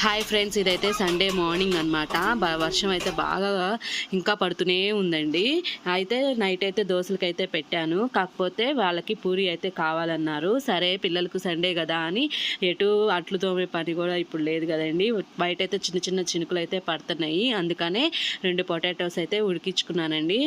Hi friends, ఇదైతే Sunday morning అనమాట. వర్షం అయితే బాగా ఇంకా పడుతూనే ఉందండి. అయితే నైట్ అయితే దోశలకైతే పెట్టాను. కాకపోతే వాళ్ళకి పూరి అయితే కావాలన్నారు. సరే పిల్లలకు సండే కదా అని ఎటు అట్లు తోమే పని కూడా ఇప్పుడు లేదు కదండి. బయట అయితే చిన్న చిన్న చినుకులు అయితే పడుతున్నాయి. అందుకనే 2 పొటాటోస్ అయితే ఉడికించుకున్నానండి.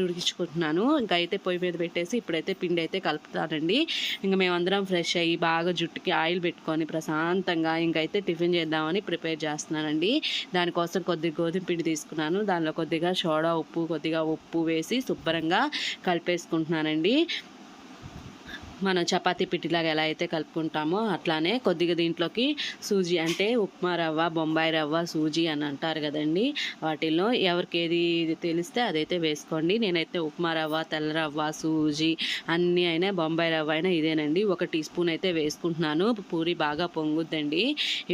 ఉడికించుకుంటున్నాను. ఇంకా అయితే పొయ్యి మీద పెట్టేసి ఇప్పుడైతే పిండి అయితే కలుపుతానండి. ఇంకా మేమందరం ఫ్రెష్ అయ్యి బాగా జుట్టుకి ఆయిల్ పెట్టుకొని ప్రశాంతంగా ఇంకైతే టిఫిన్ చేద్దామని ప్రిపేర్ చేస్తున్నానండి. దానికోసం కొద్దిగా గోధుమ పిండి తీసుకున్నాను. దానిలో కొద్దిగా సోడా ఉప్పు, కొద్దిగా ఉప్పు వేసి శుభ్రంగా కలిపేసుకుంటున్నానండి. మనం చపాతీ పిట్టిలాగా ఎలా అయితే కలుపుకుంటామో అట్లానే కొద్దిగా దీంట్లోకి సూజీ, అంటే ఉప్మా రవ్వ, బొంబాయి రవ్వ, సూజీ అని అంటారు కదండి. వాటిల్లో ఎవరికి ఏది తెలిస్తే అదైతే వేసుకోండి. నేనైతే ఉప్మా రవ్వ, తెల్ల రవ్వ, సూజీ అన్నీ అయినా బొంబాయి రవ్వ అయినా ఇదేనండి. 1 టీ స్పూన్ అయితే వేసుకుంటున్నాను. పూరి బాగా పొంగుద్దండి.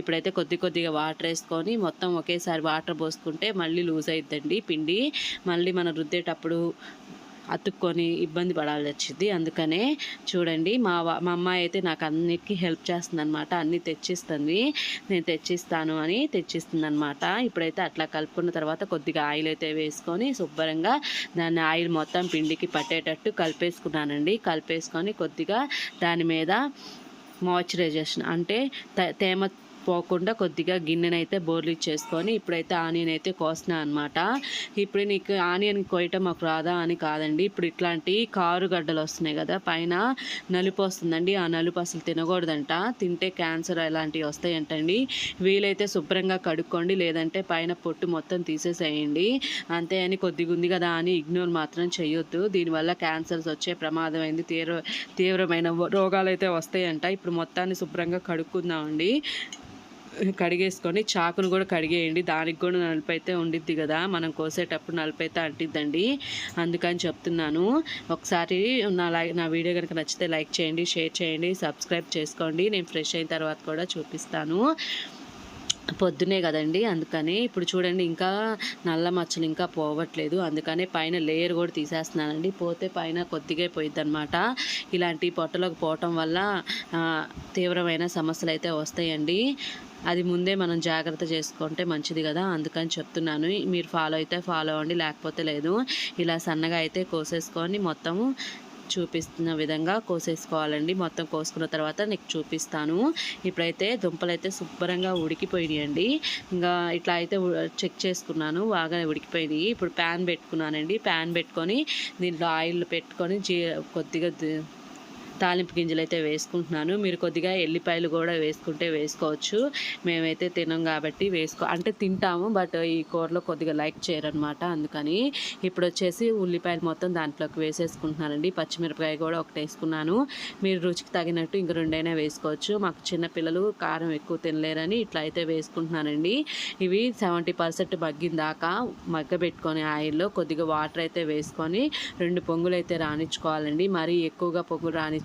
ఇప్పుడైతే కొద్దిగా వాటర్ వేసుకొని మొత్తం ఒకేసారి వాటర్ పోసుకుంటే మళ్ళీ లూజ్ అయిద్దండి పిండి. మళ్ళీ మనం రుద్దేటప్పుడు అతుక్కొని ఇబ్బంది పడాల్సి వచ్చింది. అందుకనే చూడండి, మా అమ్మాయి అయితే నాకు అన్నిటికీ హెల్ప్ చేస్తుంది అనమాట. అన్నీ తెచ్చిస్తుంది. నేను తెచ్చిస్తాను అని తెచ్చిస్తుంది అనమాట. ఇప్పుడైతే అట్లా కలుపుకున్న తర్వాత కొద్దిగా ఆయిల్ అయితే వేసుకొని శుభ్రంగా దాన్ని ఆయిల్ మొత్తం పిండికి పట్టేటట్టు కలిపేసుకున్నానండి. కలిపేసుకొని కొద్దిగా దాని మీద మాయిశ్చరైజేషన్, అంటే తేమ పోకుండా కొద్దిగా గిన్నెనైతే బోర్లిచ్చేసుకొని ఇప్పుడైతే ఆనియన్ అయితే కోస్తున్నా అనమాట. ఇప్పుడు నీకు ఆనియన్ కోయటం మాకు రాదా అని కాదండి. ఇప్పుడు ఇట్లాంటి కారుగడ్డలు వస్తున్నాయి కదా, పైన నలుపు వస్తుందండి. ఆ నలుపు అసలు తినకూడదంట. తింటే క్యాన్సర్ అలాంటివి వస్తాయంటండి. వీలైతే శుభ్రంగా కడుక్కోండి, లేదంటే పైన పొట్టు మొత్తం తీసేసేయండి. అంతే అని కొద్దిగా ఉంది కదా అని ఇగ్నోర్ మాత్రం చేయొద్దు. దీనివల్ల క్యాన్సర్స్ వచ్చే ప్రమాదం అయింది. తీవ్రమైన రోగాలు అయితే వస్తాయంట. ఇప్పుడు మొత్తాన్ని శుభ్రంగా కడుక్కుందామండి. కడిగేసుకొని చాకును కూడా కడిగేయండి. దానికి కూడా నలుపు అయితే ఉండిద్ది కదా, మనం కోసేటప్పుడు నలుపు అయితే అంటిద్దండి. అందుకని చెప్తున్నాను. ఒకసారి నా వీడియో కనుక నచ్చితే లైక్ చేయండి, షేర్ చేయండి, సబ్స్క్రైబ్ చేసుకోండి. నేను ఫ్రెష్ అయిన తర్వాత కూడా చూపిస్తాను. పొద్దునే కదండి, అందుకని ఇప్పుడు చూడండి ఇంకా నల్ల మచ్చలు ఇంకా పోవట్లేదు. అందుకనే పైన లేయర్ కూడా తీసేస్తున్నానండి. పోతే పైన కొద్దిగా పోయిద్ది అనమాట. ఇలాంటి పొట్టలోకి పోవటం వల్ల తీవ్రమైన సమస్యలు అయితే వస్తాయండి. అది ముందే మనం జాగ్రత్త చేసుకుంటే మంచిది కదా, అందుకని చెప్తున్నాను. మీరు ఫాలో అయితే ఫాలో అవ్వండి, లేకపోతే లేదు. ఇలా సన్నగా అయితే కోసేసుకొని మొత్తము చూపిస్తున్న విధంగా కోసేసుకోవాలండి. మొత్తం కోసుకున్న తర్వాత నీకు చూపిస్తాను. ఇప్పుడైతే దుంపలు అయితే శుభ్రంగా ఉడికిపోయినాయండి. ఇంకా ఇట్లా అయితే చెక్ చేసుకున్నాను, బాగా ఉడికిపోయినాయి. ఇప్పుడు ప్యాన్ పెట్టుకున్నానండి. ప్యాన్ పెట్టుకొని దీంట్లో ఆయిల్ పెట్టుకొని కొద్దిగా తాలింపు గింజలు అయితే వేసుకుంటున్నాను. మీరు కొద్దిగా ఎల్లిపాయలు కూడా వేసుకుంటే వేసుకోవచ్చు. మేమైతే తినం కాబట్టి అంటే తింటాము, బట్ ఈ కూరలో కొద్దిగా లైక్ చేయరనమాట. అందుకని ఇప్పుడు వచ్చేసి ఉల్లిపాయలు మొత్తం దాంట్లోకి వేసేసుకుంటున్నానండి. పచ్చిమిరపకాయ కూడా ఒకటి వేసుకున్నాను. మీరు రుచికి తగినట్టు ఇంక 2 అయినా వేసుకోవచ్చు. మాకు చిన్నపిల్లలు కారం ఎక్కువ తినలేరని ఇట్లా అయితే వేసుకుంటున్నానండి. ఇవి 70% మగ్గిన దాకా మగ్గబెట్టుకొని ఆయిల్లో కొద్దిగా వాటర్ అయితే వేసుకొని 2 పొంగులు అయితే రానిచ్చుకోవాలండి. మరీ ఎక్కువగా పొంగులు రానిచ్చుకుంటే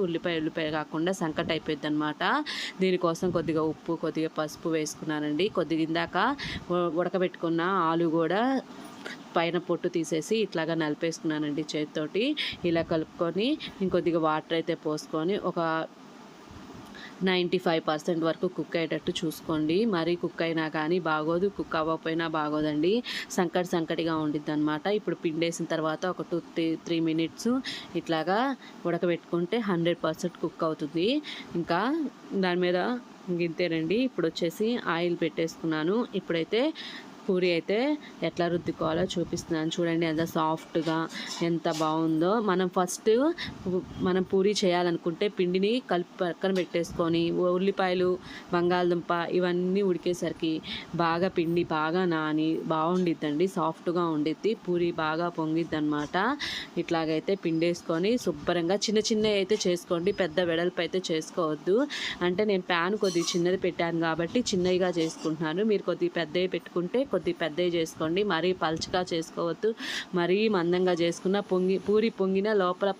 ఉల్లిపాయ కాకుండా సంకట అయిపోయింది అనమాట. దీనికోసం కొద్దిగా ఉప్పు, కొద్దిగా పసుపు వేసుకున్నానండి. కొద్దిగా ఇందాక ఉడకబెట్టుకున్న ఆలు కూడా పైన పొట్టు తీసేసి ఇట్లాగా నలిపేసుకున్నానండి చేతితోటి. ఇలా కలుపుకొని ఇంకొద్దిగా వాటర్ అయితే పోసుకొని ఒక 95% వరకు కుక్ అయ్యేటట్టు చూసుకోండి. మరీ కుక్ అయినా కానీ బాగోదు, కుక్ అవ్వకపోయినా బాగోదండి. సంకటిగా ఉండిద్ది అనమాట. ఇప్పుడు పిండేసిన తర్వాత ఒక 2-3 మినిట్స్ ఇట్లాగా ఉడకబెట్టుకుంటే 100% కుక్ అవుతుంది. ఇంకా దాని మీద గింతేనండి. ఇప్పుడు వచ్చేసి ఆయిల్ పెట్టేసుకున్నాను. ఇప్పుడైతే పూరి అయితే ఎట్లా రుద్దుకోవాలో చూపిస్తున్నాను. చూడండి ఎంత సాఫ్ట్గా, ఎంత బాగుందో. మనం పూరి చేయాలనుకుంటే పిండిని కలిపి పక్కన పెట్టేసుకొని ఉల్లిపాయలు, బంగాళదుంప ఇవన్నీ ఉడికేసరికి బాగా పిండి బాగా నాని బాగుండిద్దండి. సాఫ్ట్గా ఉండిద్ది. పూరి బాగా పొంగిద్ది అనమాట. ఇట్లాగైతే పిండేసుకొని శుభ్రంగా చిన్న అయితే చేసుకోండి, పెద్ద వెడల్పు అయితే చేసుకోవద్దు. అంటే నేను ప్యాన్ కొద్దిగా చిన్నది పెట్టాను కాబట్టి చిన్నగా చేసుకుంటున్నాను. మీరు కొద్దిగా పెద్దవి పెట్టుకుంటే కొద్దిగా పెద్దవి చేసుకోండి. మరీ పల్చగా చేసుకోవద్దు, మరీ మందంగా చేసుకున్న పూరి పొంగిన లోపల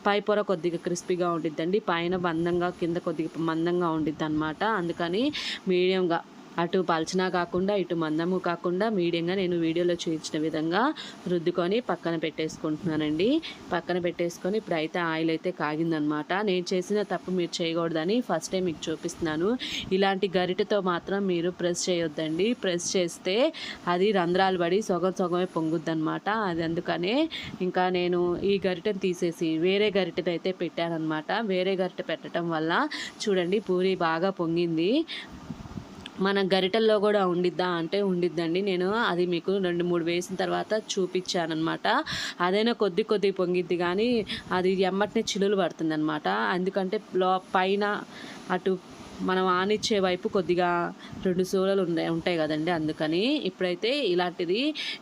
పై పొర కొద్దిగా క్రిస్పీగా ఉండిద్దండి. పైన మందంగా, కింద కొద్దిగా మందంగా ఉండిద్ది అనమాట. అందుకని మీడియంగా అటు పలచనా కాకుండా ఇటు మందము కాకుండా మీడియంగా నేను వీడియోలో చూపించిన విధంగా రుద్దుకొని పక్కన పెట్టేసుకుంటున్నానండి. పక్కన పెట్టేసుకొని ఇప్పుడైతే ఆయిల్ అయితే కాగిందనమాట. నేను చేసిన తప్పు మీరు చేయకూడదని ఫస్ట్ టైం మీకు చూపిస్తున్నాను. ఇలాంటి గరిటెతో మాత్రం మీరు ప్రెస్ చేయొద్దండి. ప్రెస్ చేస్తే అది రంధ్రాలు పడి సగం సగమే పొంగుద్దనమాట. అది అందుకనే ఇంకా నేను ఈ గరిటెను తీసేసి వేరే గరిటెతో అయితే పెట్టానమాట. వేరే గరిటె పెట్టడం వల్ల చూడండి పూరి బాగా పొంగింది. మన గరిటెల్లో కూడా ఉండిద్దా అంటే ఉండిద్దండి. నేను అది మీకు 2-3 వేసిన తర్వాత చూపించానమాట. అదైనా కొద్ది పొంగిద్ది కానీ అది ఎమ్మటనే చిల్లులు పడుతుందనమాట. ఎందుకంటే పైన అటు మనం ఆనిచ్చే వైపు కొద్దిగా 2 సూరలు ఉంటాయి కదండి, అందుకని. ఇప్పుడైతే ఇలాంటిది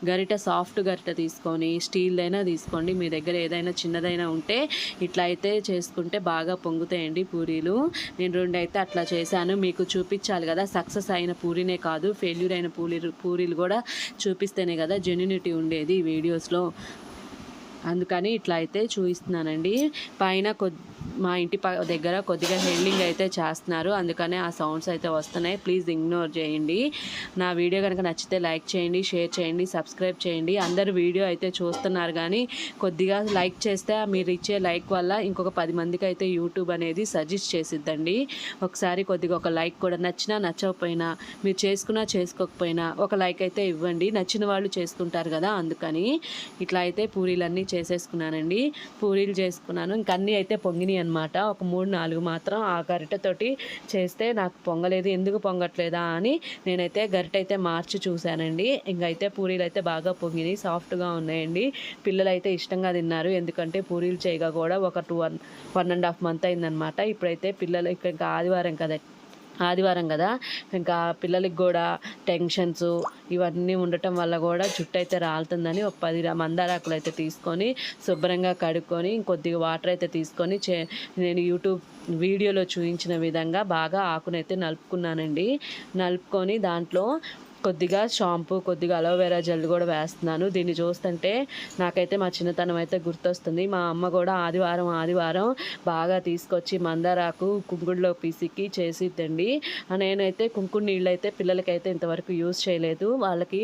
గరిటె సాఫ్ట్ గరిటె తీసుకొని స్టీల్దైనా తీసుకోండి. మీ దగ్గర ఏదైనా చిన్నదైనా ఉంటే ఇట్లా అయితే చేసుకుంటే బాగా పొంగుతాయండి పూరీలు. నేను 2 అయితే అట్లా చేశాను. మీకు చూపించాలి కదా, సక్సెస్ అయిన పూరీనే కాదు ఫెయిల్యూర్ అయిన పూరీలు కూడా చూపిస్తేనే కదా జెన్యూనిటీ ఉండేది వీడియోస్లో. అందుకని ఇట్లా అయితే చూపిస్తున్నానండి. పైన మా ఇంటి దగ్గర కొద్దిగా హెల్డింగ్ అయితే చేస్తున్నారు, అందుకనే ఆ సౌండ్స్ అయితే వస్తున్నాయి. ప్లీజ్ ఇగ్నోర్ చేయండి. నా వీడియో కనుక నచ్చితే లైక్ చేయండి, షేర్ చేయండి, సబ్స్క్రైబ్ చేయండి. అందరు వీడియో అయితే చూస్తున్నారు కానీ కొద్దిగా లైక్ చేస్తే మీరు ఇచ్చే లైక్ వల్ల ఇంకొక 10 మందికి అయితే యూట్యూబ్ అనేది సజెస్ట్ చేసిద్దండి. ఒకసారి కొద్దిగా ఒక లైక్ కూడా, నచ్చినా నచ్చకపోయినా మీరు చేసుకున్నా చేసుకోకపోయినా ఒక లైక్ అయితే ఇవ్వండి. నచ్చిన వాళ్ళు చేసుకుంటారు కదా, అందుకని ఇట్లా అయితే పూరీలన్నీ చేసేసుకున్నానండి. పూరీలు చేసుకున్నాను. ఇంకన్నీ అయితే పొంగినాయి అనమాట. ఒక 3-4 మాత్రం ఆ గరిటెతోటి చేస్తే నాకు పొంగలేదు. ఎందుకు పొంగట్లేదా అని నేనైతే గరిటె అయితే మార్చి చూశానండి. ఇంకైతే పూరీలు అయితే బాగా పొంగినాయి, సాఫ్ట్గా ఉన్నాయండి. పిల్లలు అయితే ఇష్టంగా తిన్నారు. ఎందుకంటే పూరీలు చేయగా కూడా ఒక 1.5 మంత్ అయిందనమాట. ఇప్పుడైతే పిల్లలు ఇంకా ఆదివారం కదా, ఇంకా పిల్లలకి కూడా టెన్షన్స్ ఇవన్నీ ఉండటం వల్ల కూడా జుట్టు అయితే రాలుతుందని ఒక 10 మందారాకులు అయితే తీసుకొని శుభ్రంగా కడుక్కొని కొద్దిగా వాటర్ అయితే తీసుకొని నేను యూట్యూబ్ వీడియోలో చూపించిన విధంగా బాగా ఆకునైతే నలుపుకొని దాంట్లో కొద్దిగా షాంపూ, కొద్దిగా అలోవెరా జెల్ కూడా వేస్తున్నాను. దీన్ని చూస్తుంటే నాకైతే మా చిన్నతనం అయితే గుర్తొస్తుంది. మా అమ్మ కూడా ఆదివారం బాగా తీసుకొచ్చి మందారాకు కుంకుడులో పిసికి చేసిద్దండి. నేనైతే కుంకుడు నీళ్ళు అయితే పిల్లలకైతే ఇంతవరకు యూజ్ చేయలేదు. వాళ్ళకి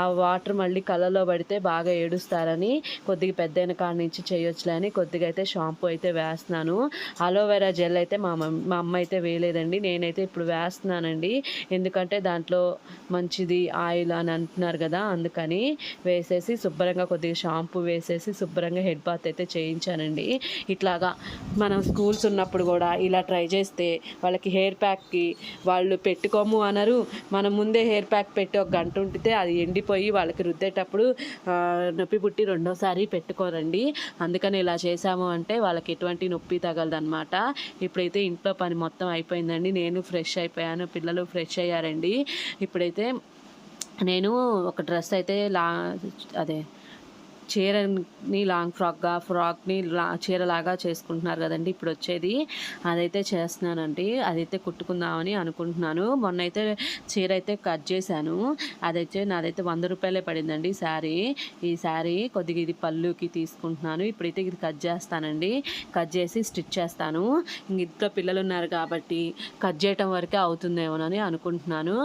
ఆ వాటర్ మళ్ళీ కళ్ళలో పడితే బాగా ఏడుస్తారని కొద్దిగా పెద్దయిన కాడి నుంచి చేయొచ్చులే అని కొద్దిగా అయితే షాంపూ అయితే వేస్తున్నాను. అలోవెరా జెల్ అయితే మా అమ్మ అయితే వేయలేదండి, నేనైతే ఇప్పుడు వేస్తున్నానండి. ఎందుకంటే దాంట్లో మంచిది ఆయిల్ అని అంటున్నారు కదా, అందుకని వేసేసి శుభ్రంగా కొద్దిగా షాంపూ వేసేసి శుభ్రంగా హెడ్ బాత్ అయితే చేయించానండి. ఇట్లాగా మనం స్కూల్స్ ఉన్నప్పుడు కూడా ఇలా ట్రై చేస్తే వాళ్ళకి హెయిర్ ప్యాక్కి వాళ్ళు పెట్టుకోము అనరు. మనం ముందే హెయిర్ ప్యాక్ పెట్టి ఒక గంట ఉంటితే అది ఎండిపోయి వాళ్ళకి రుద్దేటప్పుడు నొప్పి పుట్టి రెండోసారి పెట్టుకోరండి. అందుకని ఇలా చేసాము అంటే వాళ్ళకి ఎటువంటి నొప్పి తగలదనమాట. ఇప్పుడైతే ఇంట్లో పని మొత్తం అయిపోయిందండి. నేను ఫ్రెష్ అయిపోయాను, పిల్లలు ఫ్రెష్ అయ్యారండి. ఇప్పుడైతే నేను ఒక డ్రెస్ అయితే చీరని లాంగ్ ఫ్రాక్ని చీరలాగా చేసుకుంటున్నారు కదండి ఇప్పుడు వచ్చేది, అదైతే చేస్తున్నానండి. అదైతే కుట్టుకుందామని అనుకుంటున్నాను. మొన్న అయితే చీర అయితే కట్ చేశాను. నాదైతే 100 రూపాయలే పడిందండి శారీ. ఈ శారీ కొద్దిగా ఇది పళ్ళుకి తీసుకుంటున్నాను. ఇప్పుడైతే ఇది కట్ చేస్తానండి. కట్ చేసి స్టిచ్ చేస్తాను. ఇంట్లో పిల్లలు ఉన్నారు కాబట్టి కట్ చేయటం వరకే అవుతుందేమోనని అనుకుంటున్నాను.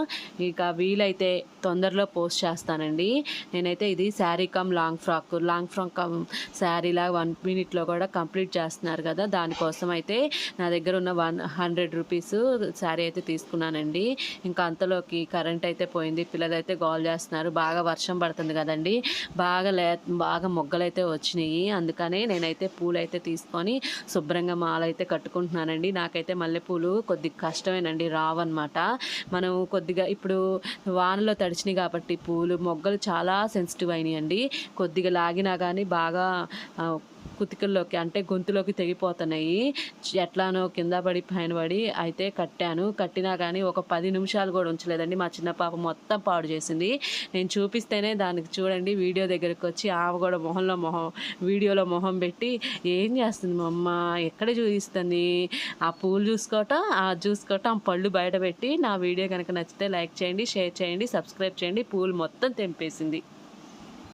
ఇక వీలైతే తొందరలో పోస్ట్ చేస్తానండి. నేనైతే ఇది శారీ కమ్ లాంగ్ ఫ్రాక్ శారీలా 1 మినిట్లో కూడా కంప్లీట్ చేస్తున్నారు కదా, దానికోసం అయితే నా దగ్గర ఉన్న 100 రూపీస్ శారీ అయితే తీసుకున్నానండి. ఇంకా అంతలోకి కరెంట్ అయితే పోయింది. పిల్లలు అయితే గోల్ చేస్తున్నారు. బాగా వర్షం పడుతుంది కదండి, బాగా మొగ్గలైతే వచ్చినాయి. అందుకని నేనైతే పూలు అయితే తీసుకొని శుభ్రంగా మాల అయితే కట్టుకుంటున్నానండి. నాకైతే మల్లెపూలు కొద్దిగా కష్టమేనండి, రావన్నమాట. మనం కొద్దిగా ఇప్పుడు వానలో తడిచినాయి కాబట్టి పూలు మొగ్గలు చాలా సెన్సిటివ్ అయినాయండి. కొద్దిగా లాగినా కానీ బాగా కుతికల్లోకి అంటే గొంతులోకి తెగిపోతున్నాయి. ఎట్లానో కింద పడి పైన పడి అయితే కట్టినా కానీ ఒక 10 నిమిషాలు కూడా ఉంచలేదండి. మా చిన్న పాప మొత్తం పాడు చేసింది. నేను చూపిస్తేనే దానికి చూడండి వీడియో దగ్గరికి వచ్చి ఆమె కూడా వీడియోలో మొహం పెట్టి ఏం చేస్తుంది మా అమ్మ, ఎక్కడ చూపిస్తుంది, ఆ పూలు చూసుకోవటం ఆ పళ్ళు బయట పెట్టి. నా వీడియో కనుక నచ్చితే లైక్ చేయండి, షేర్ చేయండి, సబ్స్క్రైబ్ చేయండి. పూలు మొత్తం తెంపేసింది.